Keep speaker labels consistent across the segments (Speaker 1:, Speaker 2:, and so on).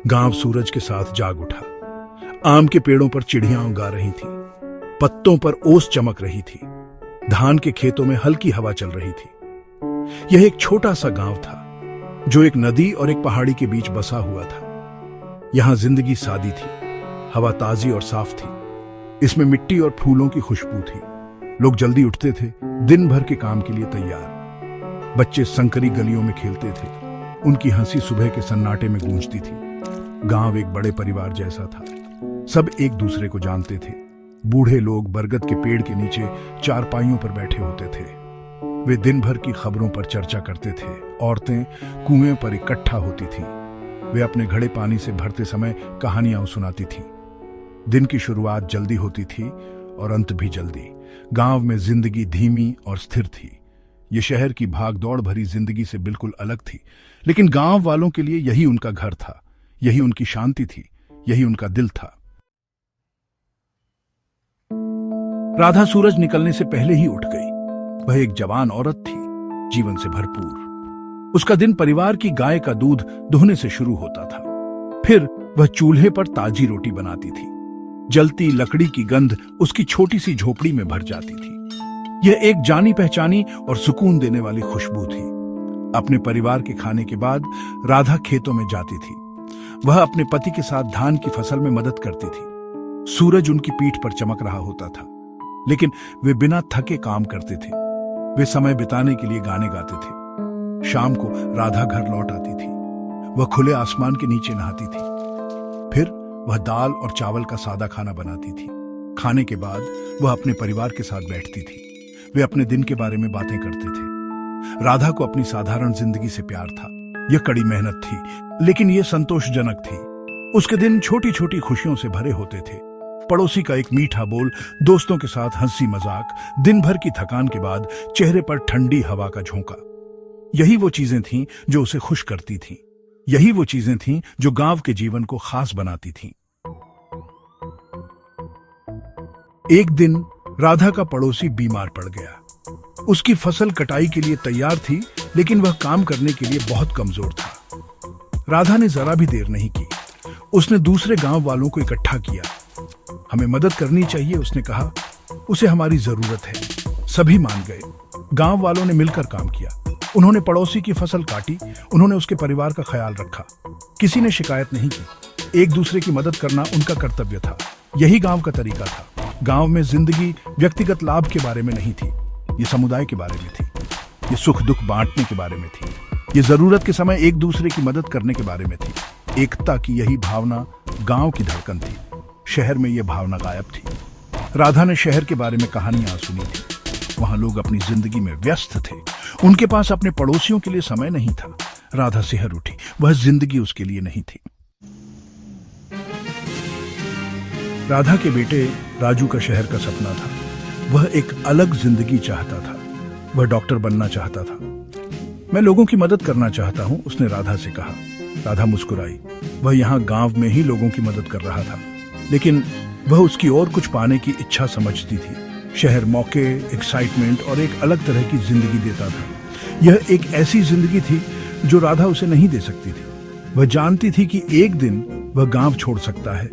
Speaker 1: गांव सूरज के साथ जाग उठा। आम के पेड़ों पर चिड़ियां गा रही थीं, पत्तों पर ओस चमक रही थी, धान के खेतों में हल्की हवा चल रही थी। यह एक छोटा सा गांव था जो एक नदी और एक पहाड़ी के बीच बसा हुआ था। यहां जिंदगी सादी थी, हवा ताजी और साफ थी। इसमें मिट्टी और फूलों की खुशबू थी। लोग जल्दी उठते थे, दिन भर के काम के लिए तैयार। बच्चे संकरी गलियों में खेलते थे, उनकी हंसी सुबह के सन्नाटे में गूंजती थी। गांव एक बड़े परिवार जैसा था, सब एक दूसरे को जानते थे। बूढ़े लोग बरगद के पेड़ के नीचे चारपाइयों पर बैठे होते थे। वे दिन भर की खबरों पर चर्चा करते थे। औरतें कुएं पर इकट्ठा होती थीं। वे अपने घड़े पानी से भरते समय कहानियां सुनाती थीं। दिन की शुरुआत जल्दी होती थी और अंत भी जल्दी। गांव में जिंदगी धीमी और स्थिर थी। ये शहर की भागदौड़ भरी जिंदगी से बिल्कुल अलग थी, लेकिन गांव वालों के लिए यही उनका घर था, यही उनकी शांति थी, यही उनका दिल था। राधा सूरज निकलने से पहले ही उठ गई। वह एक जवान औरत थी, जीवन से भरपूर। उसका दिन परिवार की गाय का दूध दुहने से शुरू होता था। फिर वह चूल्हे पर ताजी रोटी बनाती थी। जलती लकड़ी की गंध उसकी छोटी सी झोपड़ी में भर जाती थी। यह एक जानी पहचानी और सुकून देने वाली खुशबू थी। अपने परिवार के खाने के बाद राधा खेतों में जाती थी। वह अपने पति के साथ धान की फसल में मदद करती थी। सूरज उनकी पीठ पर चमक रहा होता था, लेकिन वे बिना थके काम करते थे। वे समय बिताने के लिए गाने गाते थे। शाम को राधा घर लौट आती थी। वह खुले आसमान के नीचे नहाती थी। फिर वह दाल और चावल का सादा खाना बनाती थी। खाने के बाद वह अपने परिवार के साथ बैठती थी। वे अपने दिन के बारे में बातें करते थे। राधा को अपनी साधारण जिंदगी से प्यार था। यह कड़ी मेहनत थी, लेकिन यह संतोषजनक थी। उसके दिन छोटी छोटी खुशियों से भरे होते थे। पड़ोसी का एक मीठा बोल, दोस्तों के साथ हंसी मजाक, दिन भर की थकान के बाद चेहरे पर ठंडी हवा का झोंका, यही वो चीजें थीं जो उसे खुश करती थीं। यही वो चीजें थीं जो गांव के जीवन को खास बनाती थीं। एक दिन राधा का पड़ोसी बीमार पड़ गया। उसकी फसल कटाई के लिए तैयार थी, लेकिन वह काम करने के लिए बहुत कमजोर था। राधा ने जरा भी देर नहीं की। उसने दूसरे गांव वालों को इकट्ठा किया। हमें मदद करनी चाहिए, उसने कहा। उसे हमारी जरूरत है। सभी मान गए। गांव वालों ने मिलकर काम किया। उन्होंने पड़ोसी की फसल काटी। उन्होंने उसके परिवार का ख्याल रखा। किसी ने शिकायत नहीं की। एक दूसरे की मदद करना उनका कर्तव्य था। यही गांव का तरीका था। गांव में जिंदगी व्यक्तिगत लाभ के बारे में नहीं थी, ये समुदाय के बारे में थी। ये सुख दुख बांटने के बारे में थी। ये जरूरत के समय एक दूसरे की मदद करने के बारे में थी। एकता की यही भावना गांव की धड़कन थी। शहर में यह भावना गायब थी। राधा ने शहर के बारे में कहानियां सुनी थी। वहां लोग अपनी जिंदगी में व्यस्त थे। उनके पास अपने पड़ोसियों के लिए समय नहीं था। राधा सिहर उठी। वह जिंदगी उसके लिए नहीं थी। राधा के बेटे राजू का शहर का सपना था। वह एक अलग जिंदगी चाहता था। वह डॉक्टर बनना चाहता था। मैं लोगों की मदद करना चाहता हूं, उसने राधा से कहा। राधा मुस्कुराई। वह यहाँ गांव में ही लोगों की मदद कर रहा था, लेकिन वह उसकी और कुछ पाने की इच्छा समझती थी। शहर मौके, एक्साइटमेंट और एक अलग तरह की जिंदगी देता था। यह एक ऐसी जिंदगी थी जो राधा उसे नहीं दे सकती थी। वह जानती थी कि एक दिन वह गांव छोड़ सकता है।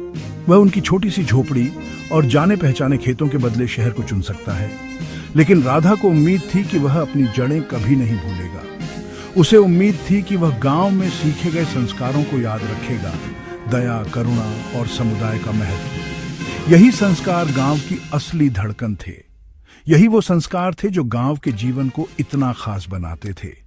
Speaker 1: वह उनकी छोटी सी झोपड़ी और जाने पहचाने खेतों के बदले शहर को चुन सकता है। लेकिन राधा को उम्मीद थी कि वह अपनी जड़ें कभी नहीं भूलेगा। उसे उम्मीद थी कि वह गांव में सीखे गए संस्कारों को याद रखेगा, दया, करुणा और समुदाय का महत्व। यही संस्कार गांव की असली धड़कन थे। यही वो संस्कार थे जो गांव के जीवन को इतना खास बनाते थे।